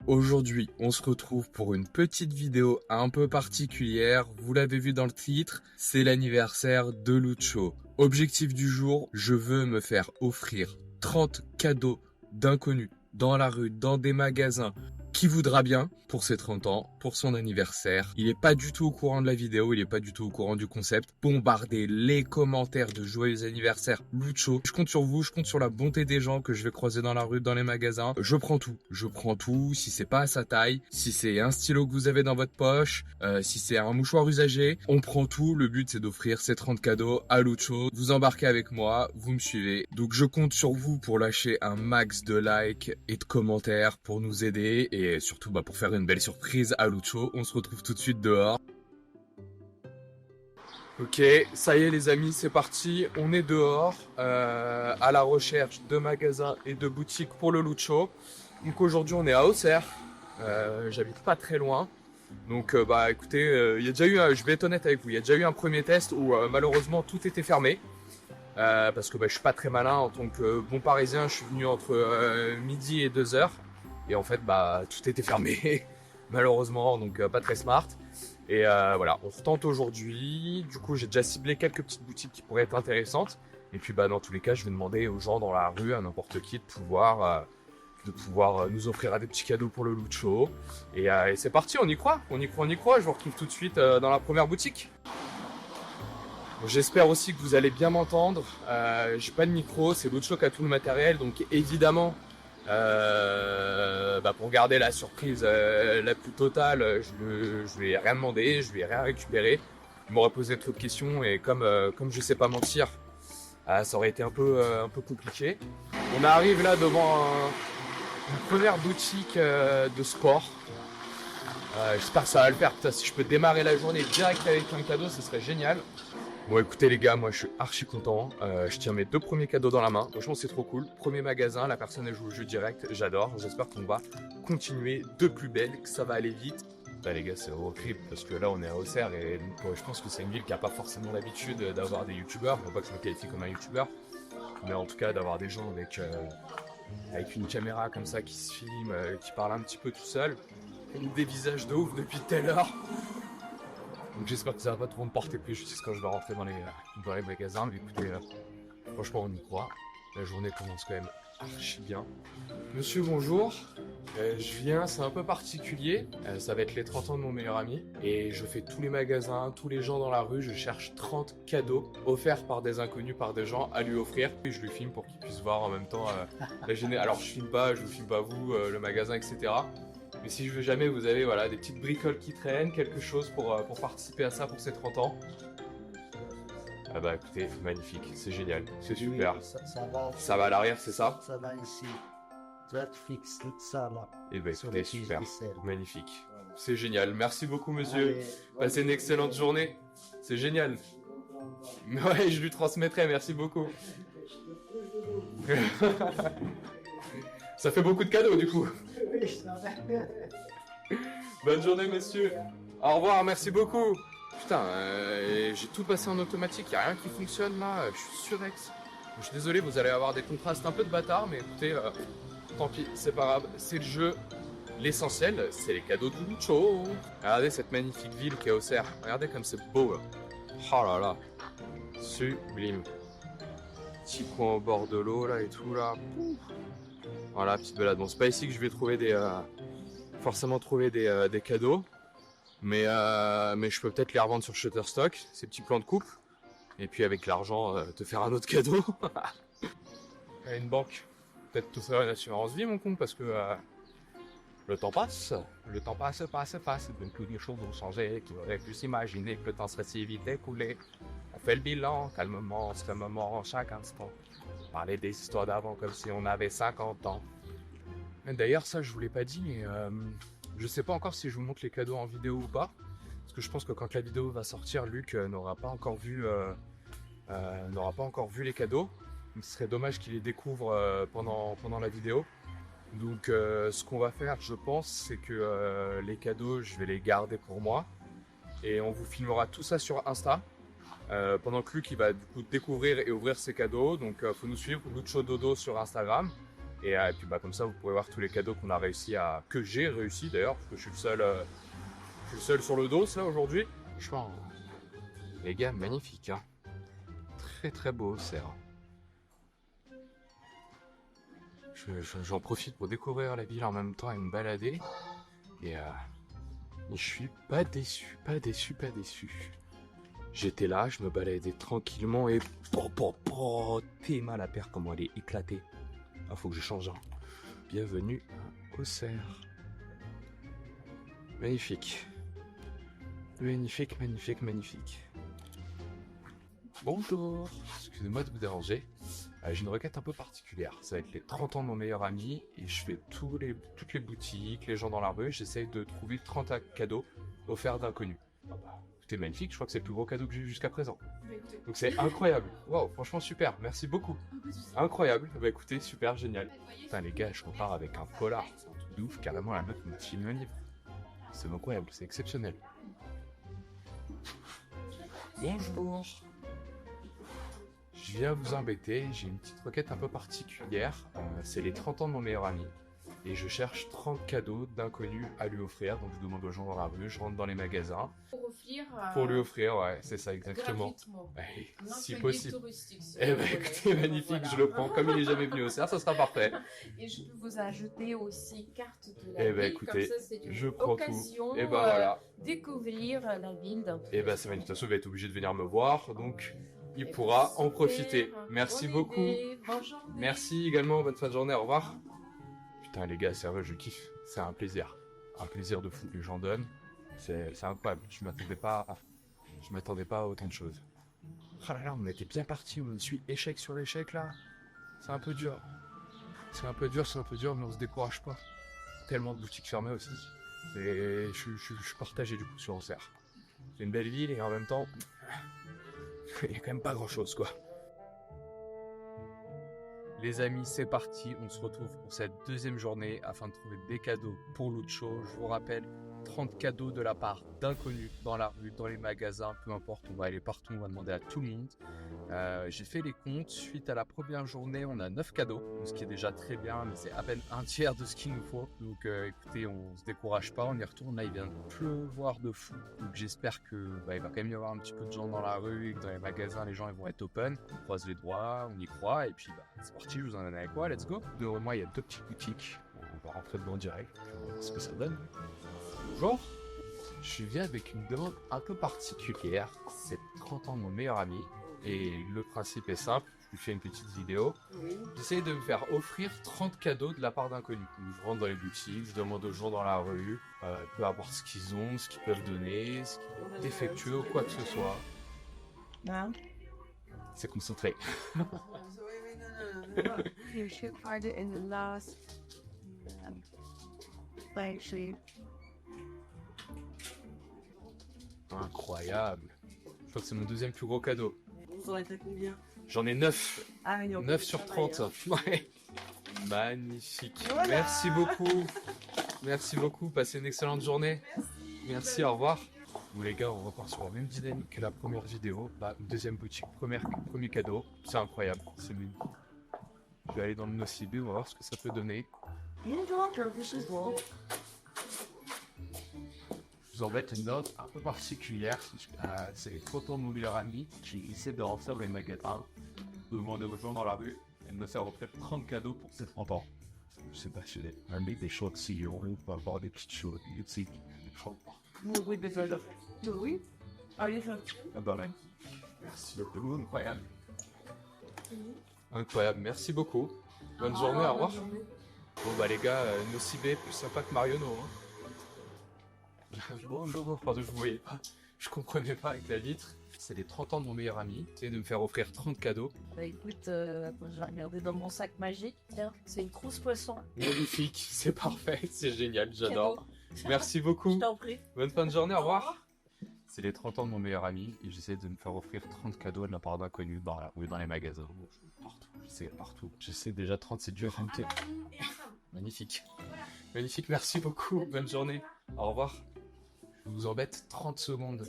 Aujourd'hui, on se retrouve pour une petite vidéo un peu particulière. Vous l'avez vu dans le titre, c'est l'anniversaire de Lucho. Objectif du jour, je veux me faire offrir 30 cadeaux d'inconnus dans la rue, dans des magasins. Qui voudra bien pour ses 30 ans, pour son anniversaire. Il n'est pas du tout au courant de la vidéo, il n'est pas du tout au courant du concept. Bombardez les commentaires de joyeux anniversaire Lucho. Je compte sur vous, je compte sur la bonté des gens que je vais croiser dans la rue, dans les magasins. Je prends tout. Si c'est pas à sa taille, si c'est un stylo que vous avez dans votre poche, si c'est un mouchoir usagé, on prend tout. Le but c'est d'offrir ces 30 cadeaux à Lucho. Vous embarquez avec moi, vous me suivez. Donc je compte sur vous pour lâcher un max de likes et de commentaires pour nous aider et surtout pour faire une belle surprise à Lucho. On se retrouve tout de suite dehors. Ok, ça y est les amis, c'est parti. On est dehors à la recherche de magasins et de boutiques pour le Lucho. Donc aujourd'hui on est à Auxerre. J'habite pas très loin. Donc écoutez, il y a déjà eu, je vais être honnête avec vous, il y a déjà eu un premier test où malheureusement tout était fermé. Parce que je suis pas très malin en tant que bon parisien, je suis venu entre midi et 2h. Et en fait, tout était fermé, malheureusement, donc pas très smart. Et voilà, on retente aujourd'hui. Du coup, j'ai déjà ciblé quelques petites boutiques qui pourraient être intéressantes. Et puis, dans tous les cas, je vais demander aux gens dans la rue, à n'importe qui, de pouvoir nous offrir des petits cadeaux pour le Lucho. Et c'est parti, on y croit. Je vous retrouve tout de suite dans la première boutique. J'espère aussi que vous allez bien m'entendre. J'ai pas de micro, c'est Lucho qui a tout le matériel, donc évidemment. Pour garder la surprise la plus totale, je lui ai rien demandé, je lui ai rien récupéré. Il m'aurait posé trop de questions et comme je sais pas mentir, ça aurait été un peu compliqué. On arrive là devant une première boutique de sport. J'espère que ça va le faire. Putain, si je peux démarrer la journée direct avec un cadeau, ce serait génial. Bon écoutez les gars, moi je suis archi content, je tiens mes 2 premiers cadeaux dans la main, franchement c'est trop cool. Premier magasin, la personne elle joue au jeu direct, j'adore, j'espère qu'on va continuer de plus belle, que ça va aller vite. Les gars c'est horrible parce que là on est à Auxerre et je pense que c'est une ville qui n'a pas forcément l'habitude d'avoir des youtubeurs, faut pas que je me qualifie comme un youtubeur, mais en tout cas d'avoir des gens avec une caméra comme ça qui se filme, qui parle un petit peu tout seul, des visages de ouf depuis telle heure. Donc j'espère que ça va pas trop me porter plus quand je vais rentrer dans les magasins. Mais écoutez, franchement on y croit. La journée commence quand même archi bien. Monsieur bonjour, je viens, c'est un peu particulier. Ça va être les 30 ans de mon meilleur ami. Et je fais tous les magasins, tous les gens dans la rue. Je cherche 30 cadeaux offerts par des inconnus, par des gens à lui offrir. Et je lui filme pour qu'il puisse voir en même temps la journée. Alors je vous filme pas vous, le magasin, etc. Mais si jamais vous avez des petites bricoles qui traînent, quelque chose pour participer à ça pour ces 30 ans. Écoutez, magnifique, c'est génial, c'est super. Oui, ça va à l'arrière, c'est ça? Ça va ici. Tu vois, tu fixes tout ça là. Écoutez, super, magnifique. Voilà. C'est génial, merci beaucoup monsieur. Allez, Passez une excellente journée, c'est génial. Ouais, je lui transmettrai, merci beaucoup. Ça fait beaucoup de cadeaux du coup. Bonne journée monsieur. Au revoir, merci beaucoup. Putain, j'ai tout passé en automatique, il n'y a rien qui fonctionne là, je suis surex. Je suis désolé, vous allez avoir des contrastes un peu de bâtard, mais écoutez, tant pis, c'est pas grave, c'est le jeu. L'essentiel, c'est les cadeaux de Lucho. Regardez cette magnifique ville qui est Auxerre, regardez comme c'est beau. Oh là là, sublime. Petit coin au bord de l'eau là et tout là. Voilà, petite balade. Bon, c'est pas ici que je vais trouver forcément trouver des cadeaux, mais je peux peut-être les revendre sur Shutterstock, ces petits plans de coupe, et puis avec l'argent te faire un autre cadeau. Une banque, peut-être te faire une assurance vie mon con, parce que le temps passe, donc toutes les choses ont changé, qui auraient pu s'imaginer que le temps serait si vite écoulé. On fait le bilan, calmement, extrêmement, chaque instant. Parler des histoires d'avant comme si on avait 50 ans. D'ailleurs, ça, je vous l'ai pas dit, mais je sais pas encore si je vous montre les cadeaux en vidéo ou pas. Parce que je pense que quand la vidéo va sortir, Luc n'aura pas encore vu les cadeaux. Donc, ce serait dommage qu'il les découvre pendant la vidéo. Donc, ce qu'on va faire, je pense, c'est que les cadeaux, je vais les garder pour moi. Et on vous filmera tout ça sur Insta. Pendant que Luc il va du coup découvrir et ouvrir ses cadeaux, donc faut nous suivre, Lucho Dodo sur Instagram. Et puis bah comme ça vous pourrez voir tous les cadeaux qu'on a réussi à... que j'ai réussi d'ailleurs, parce que je suis le seul sur le dos là aujourd'hui. Franchement, les gars, magnifique, hein. Très très beau cerf. J'en profite pour découvrir la ville en même temps et me balader. Et je suis pas déçu, pas déçu, pas déçu. J'étais là, je me baladais tranquillement et... T'es mal à paire comment elle est éclatée. Ah, faut que je change. Bienvenue au cerf. Magnifique. Magnifique, magnifique, magnifique. Bonjour. Excusez-moi de vous déranger. J'ai une requête un peu particulière. Ça va être les 30 ans de mon meilleur ami et je fais toutes les boutiques, les gens dans la rue. J'essaye de trouver 30 cadeaux offerts d'inconnus. Ah bah, écoutez, magnifique. Je crois que c'est le plus gros cadeau que j'ai eu jusqu'à présent. Donc c'est incroyable. Waouh, franchement super. Merci beaucoup. Incroyable. Bah écoutez, super, génial. Putain les gars, je repars avec un polar. C'est un truc de ouf. Carrément la meuf m'a filmé un livre. C'est incroyable, c'est exceptionnel. Bonjour. Je viens vous embêter, j'ai une petite requête un peu particulière. C'est les 30 ans de mon meilleur ami. Et je cherche 30 cadeaux d'inconnus à lui offrir. Donc je demande aux gens dans la rue, je rentre dans les magasins. Pour lui offrir, ouais, c'est ça exactement. Ouais, si possible. Eh ben écoutez, magnifique, je le prends. Comme il est jamais venu au cerf, ça sera parfait. Et je peux vous ajouter aussi carte de la eh ben ville. Écoutez, comme ça, c'est une je prends occasion tout. Et ben voilà. Découvrir la ville d'un Et ben c'est magnifique. De toute façon, il va être obligé de venir me voir, donc il pourra en profiter. Merci beaucoup. Bonne journée. Merci également, bonne fin de journée, au revoir. Putain les gars, sérieux, je kiffe. C'est un plaisir. Un plaisir de fou. Les gens donnent. C'est incroyable. Je m'attendais pas à autant de choses. Oh là là, on était bien parti. On suit échec sur l'échec là. C'est un peu dur. C'est un peu dur, mais on se décourage pas. Tellement de boutiques fermées aussi. Je suis partagé du coup sur Auxerre. C'est une belle ville et en même temps, il y a quand même pas grand chose quoi. Les amis, c'est parti, on se retrouve pour cette deuxième journée afin de trouver des cadeaux pour Lucho. Je vous rappelle, 30 cadeaux de la part d'inconnus dans la rue, dans les magasins, peu importe, on va aller partout, on va demander à tout le monde. J'ai fait les comptes, suite à la première journée, on a 9 cadeaux, ce qui est déjà très bien, mais c'est à peine un tiers de ce qu'il nous faut. Donc écoutez, on se décourage pas, on y retourne, là il vient de pleuvoir de fou. Donc j'espère que il va quand même y avoir un petit peu de gens dans la rue et que dans les magasins, les gens ils vont être open. On croise les doigts, on y croit, et puis c'est parti, je vous en ai avec quoi, let's go. Devant moi, il y a 2 petites boutiques, on va rentrer dedans direct, on va voir ce que ça donne. Bonjour, je viens avec une demande un peu particulière. C'est 30 ans de mon meilleur ami et le principe est simple. Je lui fais une petite vidéo. J'essaie de me faire offrir 30 cadeaux de la part d'inconnus. Je rentre dans les boutiques, je demande aux gens dans la rue, peu importe ce qu'ils ont, ce qu'ils peuvent donner, ce qu'ils peuvent effectuer ou quoi que ce soit. Non. C'est concentré. You should find it in the last place. Incroyable. Je crois que c'est mon deuxième plus gros cadeau. Vous en êtes à combien? J'en ai 9. Ah, 9 sur 30. Ouais. Magnifique. Voilà. Merci beaucoup. Merci beaucoup. Passez une excellente journée. Merci, au revoir. Bon les gars, on repart sur la même dynamique que la première vidéo. Deuxième boutique, premier cadeau. C'est incroyable. C'est mignon. Je vais aller dans le Nocibé, on va voir ce que ça peut donner. Je vous embête une note un peu particulière. C'est les photos de mon meilleur ami. J'ai essayé de rentrer dans les magasins, de demander aux gens dans la rue et de me faire offrir 30 cadeaux pour ses 30 ans. Je sais pas, je vais amener des choses si on va avoir des petites choses. Des choses. Oui, désolé. Oui. Allez, ça. Ah bah ouais. Merci beaucoup, incroyable. Incroyable, merci beaucoup. Bonne journée, au revoir. Bon bah les gars, Nocibé, plus sympa que Marionneau. Hein. Bonjour, pardon, je vous voyais pas. Je comprenais pas avec la vitre. C'est les 30 ans de mon meilleur ami. C'est de me faire offrir 30 cadeaux. Bah écoute, j'ai regardé dans mon sac magique. Tiens, c'est une trousse poisson. Magnifique, c'est parfait, c'est génial, j'adore. Merci beaucoup. Je t'en prie. Bonne fin de journée, au revoir. C'est les 30 ans de mon meilleur ami et j'essaie de me faire offrir 30 cadeaux de la part d'inconnus dans la rue, dans les magasins. Partout. J'essaie déjà 30, c'est dur à compter. Magnifique. Magnifique, merci beaucoup. Bonne journée. Au revoir. Je vous embête 30 secondes.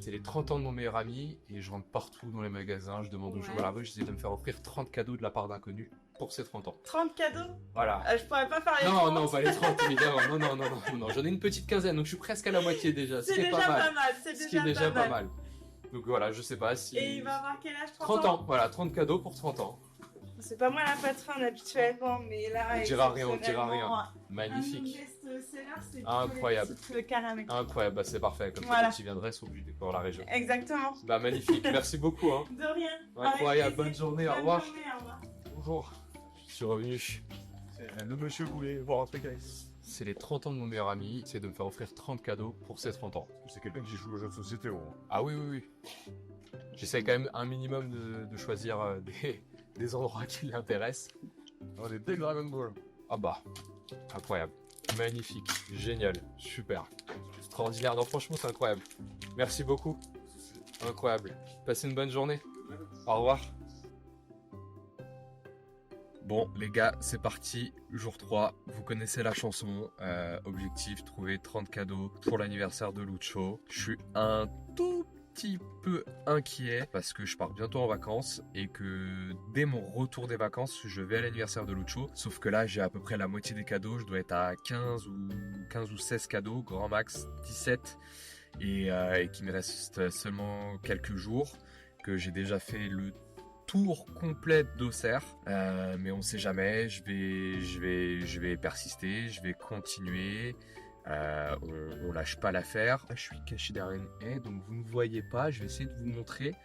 C'est les 30 ans de mon meilleur ami et je rentre partout dans les magasins. Je demande aux gens dans la rue, j'essaie de me faire offrir 30 cadeaux de la part d'inconnus. pour ses 30 ans. 30 cadeaux. Voilà. Je pourrais pas faire les Non, 30. non, pas les 30 évidemment. Non. J'en ai une petite quinzaine, donc je suis presque à la moitié déjà. C'est Ce qui est déjà pas mal. C'est Ce qui est déjà pas mal. Donc voilà, je sais pas si... Et il va avoir quel âge? 30 ans, voilà, 30 cadeaux pour 30 ans. C'est pas moi la patronne habituellement, mais là... On dira rien, on dira rien. exceptionnellement, Magnifique. Un best-seller, c'est Incroyable. le caramel. Incroyable, bah c'est parfait. Comme Voilà. ça, tu viendrais sur du décor la région. Exactement. Bah magnifique, merci beaucoup. Hein. De rien. Incroyable, Avec bonne plaisir. journée, au Bonne revoir. journée, au revoir. Bonjour, je suis revenu. Le monsieur voulait voir un truc avec. C'est les 30 ans de mon meilleur ami, c'est de me faire offrir 30 cadeaux pour ses 30 ans. C'est quelqu'un qui joue aux jeux de société, gros. Ah oui. J'essaie quand même un minimum de choisir des endroits qui l'intéressent. On est des Dragon Ball. Ah bah, incroyable. Magnifique, génial, super, extraordinaire. Non, franchement, c'est incroyable. Merci beaucoup. Incroyable. Passez une bonne journée. Au revoir. Bon, les gars, c'est parti. Jour 3. Vous connaissez la chanson. Objectif, trouver 30 cadeaux pour l'anniversaire de Lucho. Je suis un tout petit peu inquiet parce que je pars bientôt en vacances et que dès mon retour des vacances, je vais à l'anniversaire de Lucho. Sauf que là, j'ai à peu près la moitié des cadeaux. Je dois être à 15 ou 16 cadeaux, grand max 17. Et qu'il me reste seulement quelques jours, que j'ai déjà fait le tour complet d'Auxerre, mais on sait jamais. Je vais persister, je vais continuer. On lâche pas l'affaire. Je suis caché derrière une haie, donc vous ne voyez pas. Je vais essayer de vous montrer.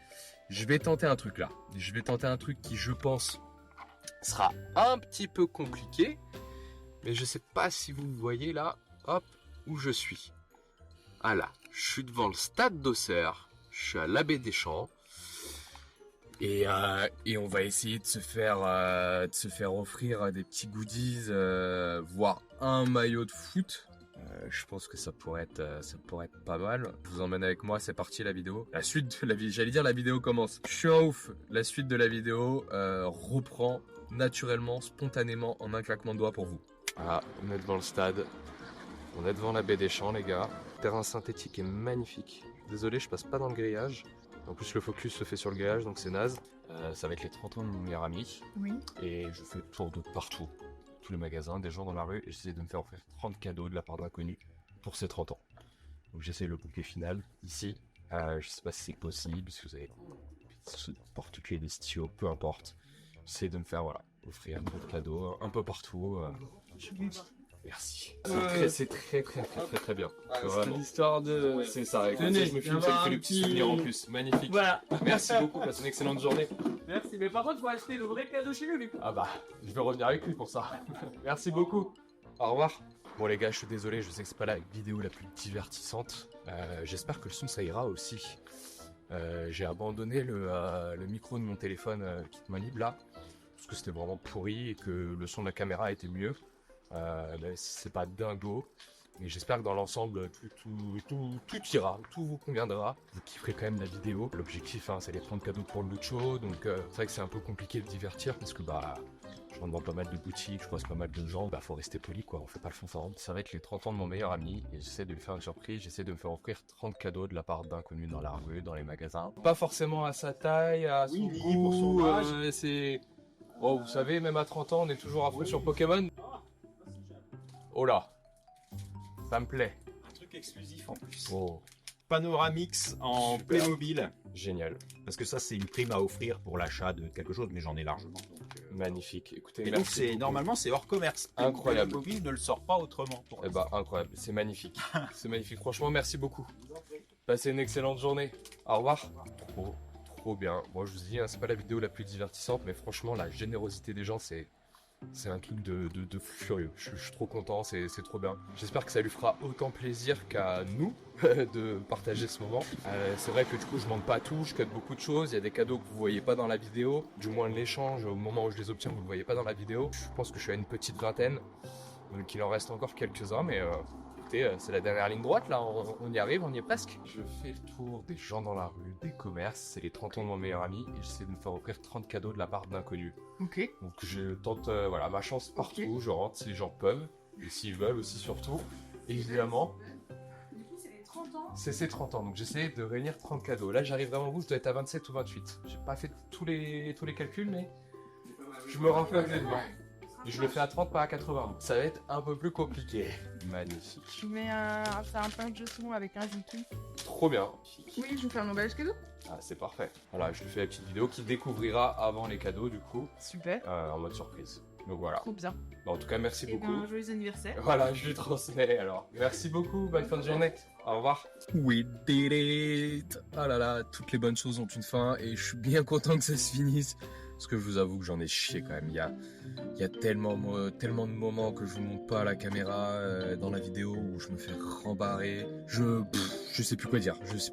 Je vais tenter un truc là. Je vais tenter un truc qui, je pense, sera un petit peu compliqué, mais je sais pas si vous voyez là. Hop, où je suis. Ah là, je suis devant le stade d'Auxerre. Je suis à l'Abbé des Champs. Et on va essayer de se faire offrir des petits goodies, voire un maillot de foot. Je pense que ça pourrait être pas mal. Je vous emmène avec moi, c'est parti la vidéo. La suite de la vidéo, j'allais dire la vidéo commence. Je suis un ouf. La suite de la vidéo reprend naturellement, spontanément, en un claquement de doigts pour vous. Voilà, on est devant le stade. On est devant la baie des Champs, les gars. Le terrain synthétique est magnifique. Désolé, je passe pas dans le grillage. En plus, le focus se fait sur le grillage, donc c'est naze. Ça va être les 30 ans de mon meilleur ami. Oui. Et je fais le tour de partout. Tous les magasins, des gens dans la rue. Et j'essaie de me faire offrir 30 cadeaux de la part d'inconnus pour ces 30 ans. Donc j'essaie le bouquet final ici. Je sais pas si c'est possible, si vous avez ce porte-clés, des stylos, peu importe. J'essaie de me faire offrir un peu de cadeaux un peu partout. Merci. C'est très bien. C'est l'histoire de. C'est ça. Écoute, Tenez, je me filme, il y ça me aura fait un le petit petit- souvenir en plus. Magnifique. Voilà. Merci beaucoup, passe une excellente journée. Merci, mais par contre, faut acheter le vrai cadeau chez lui. Ah bah, je vais revenir avec lui pour ça. Merci beaucoup. Au revoir. Bon les gars, je suis désolé, je sais que c'est pas la vidéo la plus divertissante. J'espère que le son ça ira aussi. J'ai abandonné le micro de mon téléphone kit main libre là, parce que c'était vraiment pourri et que le son de la caméra était mieux. Même si c'est pas dingo. Mais j'espère que dans l'ensemble, tout ira, tout vous conviendra. Vous kifferez quand même la vidéo. L'objectif, c'est les 30 cadeaux pour le Lucho. Donc c'est vrai que c'est un peu compliqué de divertir parce que je rentre dans pas mal de boutiques, je croise pas mal de gens. Faut rester poli quoi, on fait pas le fond. Ça va être les 30 ans de mon meilleur ami et j'essaie de lui faire une surprise. J'essaie de me faire offrir 30 cadeaux de la part d'inconnus dans la rue, dans les magasins. Pas forcément à sa taille, à son Oui, goût, pour son âge. c'est... Oh, vous savez, même à 30 ans, on est toujours à fond sur Pokémon. Oh là, ça me plaît. Un truc exclusif en plus. Oh, Panoramix en Super. Playmobil. génial, Parce que ça, c'est une prime à offrir pour l'achat de quelque chose, mais j'en ai largement. Donc, magnifique. Écoutez, Et merci donc, c'est beaucoup. normalement, c'est hors commerce. Incroyable. Playmobil ne le sort pas autrement. Pour Eh bah, incroyable, c'est magnifique. C'est magnifique, franchement, merci beaucoup. Passez une excellente journée. Au revoir. Trop bien. Moi, je vous dis, c'est pas la vidéo la plus divertissante, mais franchement, la générosité des gens, c'est un truc de fou furieux. Je suis trop content, c'est trop bien. J'espère que ça lui fera autant plaisir qu'à nous de partager ce moment. C'est vrai que du coup, je manque pas tout, je cut beaucoup de choses. Il y a des cadeaux que vous voyez pas dans la vidéo. Du moins, l'échange, au moment où je les obtiens, vous le voyez pas dans la vidéo. Je pense que je suis à une petite vingtaine. Donc il en reste encore quelques-uns, mais écoutez, c'est la dernière ligne droite là, on y arrive, on y est presque. Je fais le tour des gens dans la rue, des commerces, c'est les 30 ans de mon meilleur ami et j'essaie de me faire offrir 30 cadeaux de la part d'inconnus. Ok. Donc je tente ma chance partout, je rentre si les gens peuvent, et s'ils veulent aussi surtout, évidemment. Du coup, c'est les 30 ans. C'est ces 30 ans, donc j'essaie de réunir 30 cadeaux. Là j'arrive vraiment au bout, je dois être à 27 ou 28. J'ai pas fait tous les calculs, mais Je me refais un élément. Et je le fais à 30 pas à 80. Ça va être un peu plus compliqué. Magnifique. Je mets c'est un pain de son avec un ziti. Trop bien. Oui, je vous fais un emballage cadeau. Ah, c'est parfait. Voilà, je lui fais la petite vidéo qu'il découvrira avant les cadeaux, du coup, Super. en mode surprise. Donc voilà. Trop bien. Bon, en tout cas, merci Et beaucoup. ben, joyeux anniversaire. Voilà, je lui transmets alors. Merci beaucoup, bonne fin de journée. Au revoir. We did it! Ah là là, toutes les bonnes choses ont une fin et je suis bien content que ça se finisse. Parce que je vous avoue que j'en ai chié quand même. Il y a tellement de moments que je vous montre pas à la caméra dans la vidéo où je me fais rembarrer. Je sais plus quoi dire. Je suis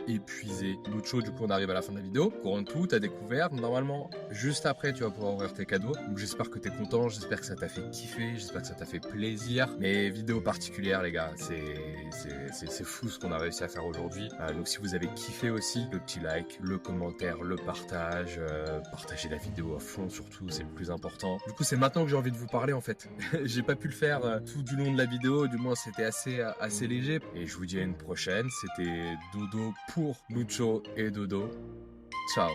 épuisé. L'autre chose, du coup, on arrive à la fin de la vidéo. Courant de tout, ta découverte. Normalement, juste après, tu vas pouvoir ouvrir tes cadeaux. Donc j'espère que t'es content. J'espère que ça t'a fait kiffer. J'espère que ça t'a fait plaisir. Mais vidéo particulière, les gars. C'est fou ce qu'on a réussi à faire aujourd'hui. Donc si vous avez kiffé aussi, le petit like, le commentaire, le partage, partagez la vidéo à fond surtout, c'est le plus important. Du coup, c'est maintenant que j'ai envie de vous parler en fait. J'ai pas pu le faire tout du long de la vidéo, du moins c'était assez léger. Et je vous dis à une prochaine. C'était Dodo pour Lucho et Dodo. Ciao.